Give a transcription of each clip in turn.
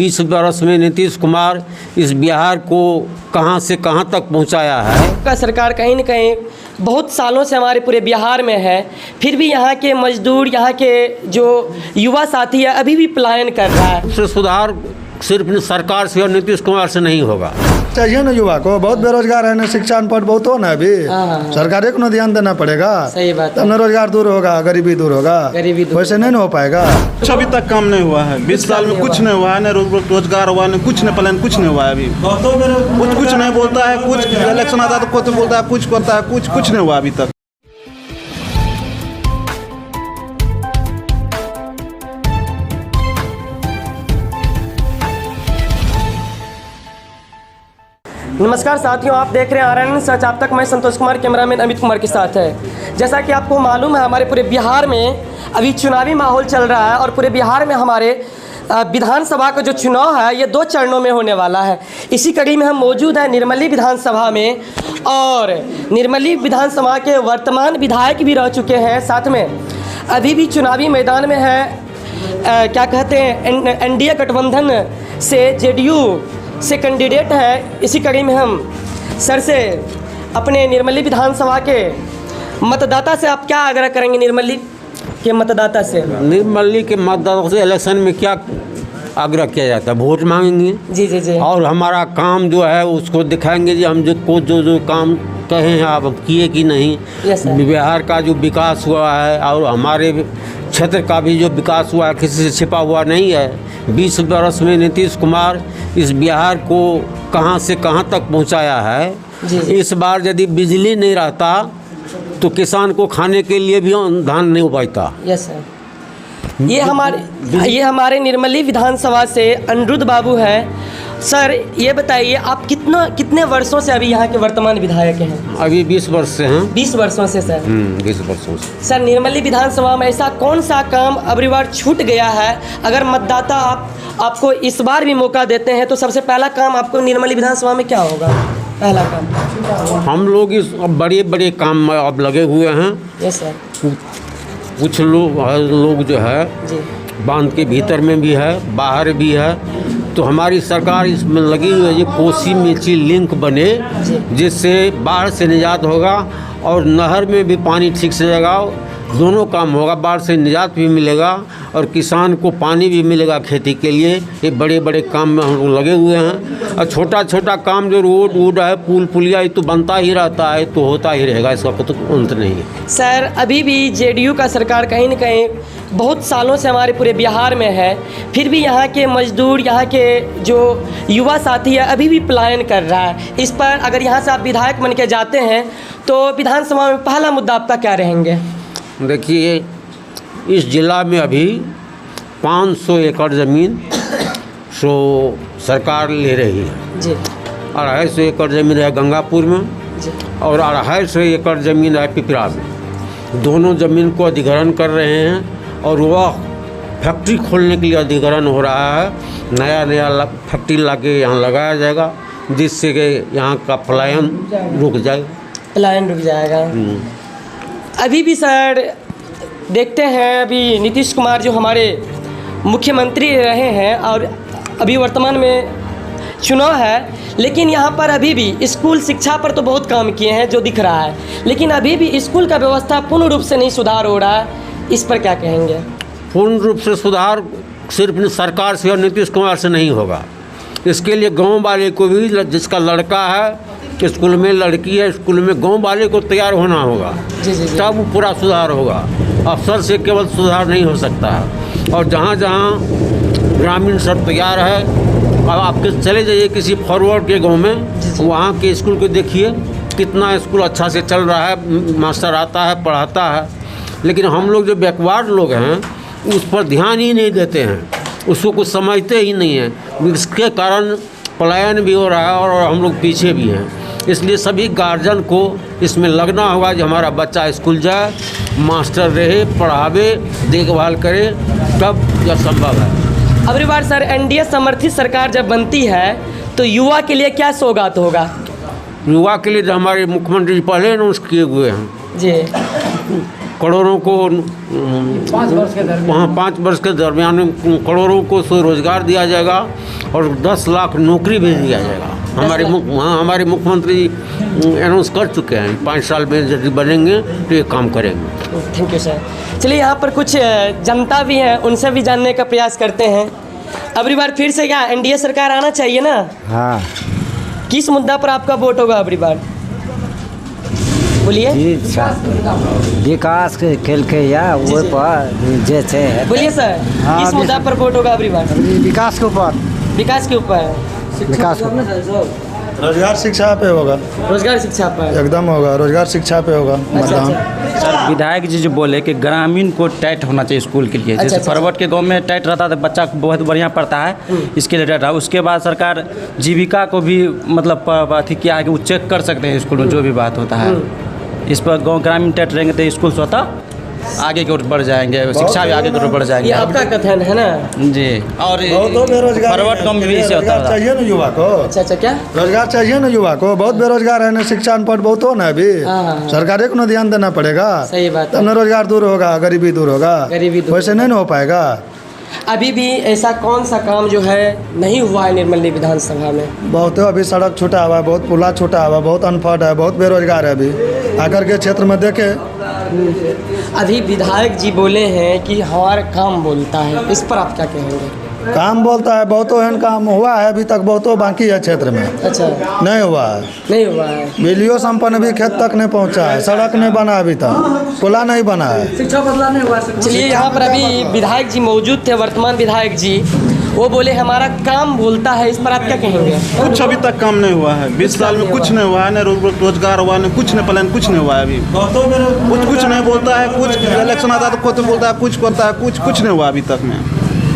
20 वर्ष में नीतीश कुमार इस बिहार को कहां से कहां तक पहुंचाया है। का सरकार कहीं न कहीं बहुत सालों से हमारे पूरे बिहार में है, फिर भी यहाँ के मजदूर, यहाँ के जो युवा साथी है अभी भी पलायन कर रहा है। उससे सुधार सिर्फ सरकार से और नीतीश कुमार से नहीं होगा। चाहिए ना युवा को, बहुत बेरोजगार है ना, शिक्षा अनपढ़ बहुत हो ना अभी। सरकार को ना ध्यान देना पड़ेगा, सही बात तब ना रोजगार दूर होगा, गरीबी दूर होगा, वैसे नहीं ना हो पाएगा। कुछ अभी तक काम नहीं हुआ है, 20 साल में कुछ नहीं हुआ है, न रोजगार हुआ, न कुछ न प्लान, कुछ नहीं हुआ है। अभी कुछ नहीं बोलता है, कुछ इलेक्शन आता है तो कुछ बोलता है, कुछ करता है, कुछ नहीं हुआ अभी तक। नमस्कार साथियों, आप देख रहे हैं RN सच। आप तक मैं संतोष कुमार, कैमरामैन अमित कुमार के साथ है। जैसा कि आपको मालूम है, हमारे पूरे बिहार में अभी चुनावी माहौल चल रहा है और पूरे बिहार में हमारे विधानसभा का जो चुनाव है ये 2 चरणों में होने वाला है। इसी कड़ी में हम मौजूद हैं निर्मली विधानसभा में और निर्मली विधानसभा के वर्तमान विधायक भी रह चुके हैं, साथ में अभी भी चुनावी मैदान में है। क्या कहते हैं, NDA गठबंधन से JDU से कैंडिडेट है। इसी कड़ी में हम सर से अपने निर्मली विधानसभा के मतदाता से आप क्या आग्रह करेंगे? निर्मली के मतदाता से, निर्मली के मतदाता से इलेक्शन में क्या आग्रह किया जाता है? वोट मांगेंगे जी जी जी, और हमारा काम जो है उसको दिखाएंगे जी, हम जो काम कहे हैं आप किए कि नहीं। बिहार का जो विकास हुआ है और हमारे क्षेत्र का भी जो विकास हुआ है किसी से छिपा हुआ नहीं है। 20 वर्ष में नीतीश कुमार इस बिहार को कहां से कहां तक पहुंचाया है। इस बार यदि बिजली नहीं रहता तो किसान को खाने के लिए भी धान नहीं उगाता। Yes sir. ये हमारे निर्मली विधानसभा से अनिरुद्ध बाबू हैं। सर ये बताइए, आप कितने वर्षों से अभी यहाँ के वर्तमान विधायक हैं? अभी 20 वर्ष से हैं। 20 वर्षों से सर। 20 वर्षों से। सर निर्मली विधानसभा में ऐसा कौन सा काम अगली बार छूट गया है? अगर मतदाता आपको इस बार भी मौका देते हैं तो सबसे पहला काम आपको निर्मली विधानसभा में क्या होगा? पहला काम हम लोग इस बड़े काम में अब लगे हुए हैं। Yes sir. कुछ लोग जो है बांध के भीतर में भी है, बाहर भी है, तो हमारी सरकार इसमें लगी हुई है ये कोसी मेची लिंक बने, जिससे बाढ़ से निजात होगा और नहर में भी पानी ठीक से जाएगा। दोनों काम होगा, बाढ़ से निजात भी मिलेगा और किसान को पानी भी मिलेगा खेती के लिए। ये बड़े काम में हम लोग लगे हुए हैं। और छोटा काम जो रोड वूड है, पुल पुलिया, ये तो बनता ही रहता है, तो होता ही रहेगा, इसका तो अंत नहीं है। सर अभी भी JDU का सरकार कहीं न कहीं बहुत सालों से हमारे पूरे बिहार में है, फिर भी यहाँ के मजदूर, यहाँ के जो युवा साथी है अभी भी पलायन कर रहा है। इस पर अगर यहाँ से आप विधायक बन के जाते हैं तो विधानसभा में पहला मुद्दा आपका क्या रहेंगे? देखिए, इस जिला में अभी 500 एकड़ ज़मीन सरकार ले रही है जी। 250 एकड़ ज़मीन है गंगापुर में जी और 250 एकड़ ज़मीन है पिपरा में। दोनों ज़मीन को अधिग्रहण कर रहे हैं और वह फैक्ट्री खोलने के लिए अधिग्रहण हो रहा है। नया फैक्ट्री लाके यहाँ लगाया जाएगा, जिससे कि यहाँ का पलायन रुक जाएगा। अभी भी सर देखते हैं, अभी नीतीश कुमार जो हमारे मुख्यमंत्री रहे हैं और अभी वर्तमान में चुनाव है, लेकिन यहाँ पर अभी भी स्कूल शिक्षा पर तो बहुत काम किए हैं जो दिख रहा है, लेकिन अभी भी स्कूल का व्यवस्था पूर्ण रूप से नहीं सुधार हो रहा है। इस पर क्या कहेंगे? पूर्ण रूप से सुधार सिर्फ सरकार से और नीतीश कुमार से नहीं होगा। इसके लिए गांव वाले को भी, जिसका लड़का है स्कूल में, लड़की है स्कूल में, गांव वाले को तैयार होना होगा, तब वो पूरा सुधार होगा। अफसर से केवल सुधार नहीं हो सकता है। और जहाँ ग्रामीण सब तैयार है, अब आप चले जाइए किसी फॉरवर्ड के गांव में, वहाँ के स्कूल को देखिए, कितना स्कूल अच्छा से चल रहा है, मास्टर आता है, पढ़ाता है। लेकिन हम लोग जो बैकवर्ड लोग हैं उस पर ध्यान ही नहीं देते हैं, उसको कुछ समझते ही नहीं हैं। इसके कारण पलायन भी हो रहा है और हम लोग पीछे भी हैं। इसलिए सभी गार्जियन को इसमें लगना होगा कि हमारा बच्चा स्कूल जाए, मास्टर रहे, पढ़ावे, देखभाल करे, तब यह संभव है। अगली बार सर NDA समर्थित सरकार जब बनती है तो युवा के लिए क्या सौगात होगा? युवा के लिए जो हमारे मुख्यमंत्री पहले अनाउंस किए हुए हैं जी, करोड़ों को वहाँ 5 वर्ष के दरमियान में करोड़ों को स्वरोजगार दिया जाएगा और 10 लाख नौकरी भी दिया जाएगा। हमारे मुख्यमंत्री अनाउंस कर चुके हैं 5 साल में यदि बनेंगे तो ये काम करेंगे। Thank you sir. चलिए यहाँ पर कुछ जनता भी है, उनसे भी जानने का प्रयास करते हैं। अबरी बार फिर से क्या एनडीए सरकार आना चाहिए ना? हाँ किस मुद्दा पर आपका वोट होगा अबरी बार? बोलिए। विकास खेल के या वो पर जे छे बोलिए सर, हाँ, किस मुद्दा पर वोट होगा अबरी बार? विकास के ऊपर। विकास के ऊपर। विकास रोजगार शिक्षा पे होगा, रोजगार शिक्षा पर एकदम होगा, रोजगार शिक्षा पे होगा मतदान। सर विधायक जी जो बोले कि ग्रामीण को टाइट होना चाहिए स्कूल के लिए, जैसे फरवर्ड के गांव में टाइट रहता है तो बच्चा बहुत बढ़िया पढ़ता है, इसके लिए टाइट रहा। उसके बाद सरकार जीविका को भी मतलब अथी किया है कि वो चेक कर सकते हैं स्कूल में जो भी बात होता है। इस पर गाँव ग्रामीण टाइट रहेंगे तो स्कूल स्वतः आगे की ओर बढ़ जाएंगे, शिक्षा भी आगे की ओर बढ़ ये जाएंगे। आपका कथन है ना? जी। और बहुत बेरोजगार फरवर्ड गाँव में भी ऐसे होता रोजगार है। चाहिए ना युवा को, अच्छा क्या? रोजगार चाहिए ना युवा को। बहुत बेरोजगार है ना, शिक्षा अनपढ़ बहुत हो ना अभी। हाँ। सरकार को ना ध्यान देना पड़ेगा, सही बात तब है। ना रोजगार दूर होगा, गरीबी दूर होगा। गरीबी दूर वैसे नहीं हो पाएगा। अभी भी ऐसा कौन सा काम जो है नहीं हुआ है निर्मली विधानसभा में? बहुत है, अभी सड़क छूटा हुआ है, बहुत पुला छूटा हुआ है, बहुत अनपढ़ है, बहुत बेरोजगार है। अभी आकर के क्षेत्र में देखे, अभी विधायक जी बोले हैं कि हमारा काम बोलता है, इस पर आप क्या कहेंगे? काम बोलता है, बहुतों एहन काम हुआ है अभी तक, बहुतों बाकी है क्षेत्र में, अच्छा नहीं हुआ है। नहीं हुआ है। बिजलियों संपन्न भी खेत तक नहीं पहुंचा है, सड़क नहीं बना अभी तक, पुला नहीं बना है। शिक्षा बदला नहीं हुआ। चलिए यहाँ पर अभी विधायक जी मौजूद थे, वर्तमान विधायक जी, वो बोले हमारा काम बोलता है, इस पर आप क्या कहेंगे? कुछ अभी तक काम नहीं हुआ है। 20 साल में कुछ नहीं हुआ है, न रोजगार हुआ, न कुछ नहीं प्लान, कुछ नहीं हुआ है। अभी कुछ नहीं बोलता है, कुछ इलेक्शन आता है तो कुछ बोलता है, कुछ करता है, कुछ नहीं हुआ अभी तक में।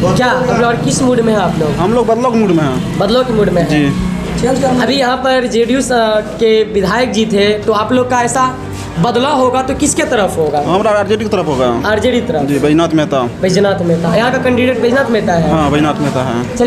क्या अभी और किस मूड में है आप लोग? हम लोग बदलाव मूड में हैं। बदलाव के मूड में है। जी। अभी यहाँ पर जेडीयू के विधायक जी थे, तो आप लोग का ऐसा बदलाव होगा तो किसके तरफ होगा? हमारा आरजेडी की तरफ होगा। आरजेडी तरफ। जी, बैजनाथ मेहता। बैजनाथ मेहता, यहाँ का कैंडिडेट बैजनाथ मेहता है। हाँ, बैजनाथ मेहता है। चलिए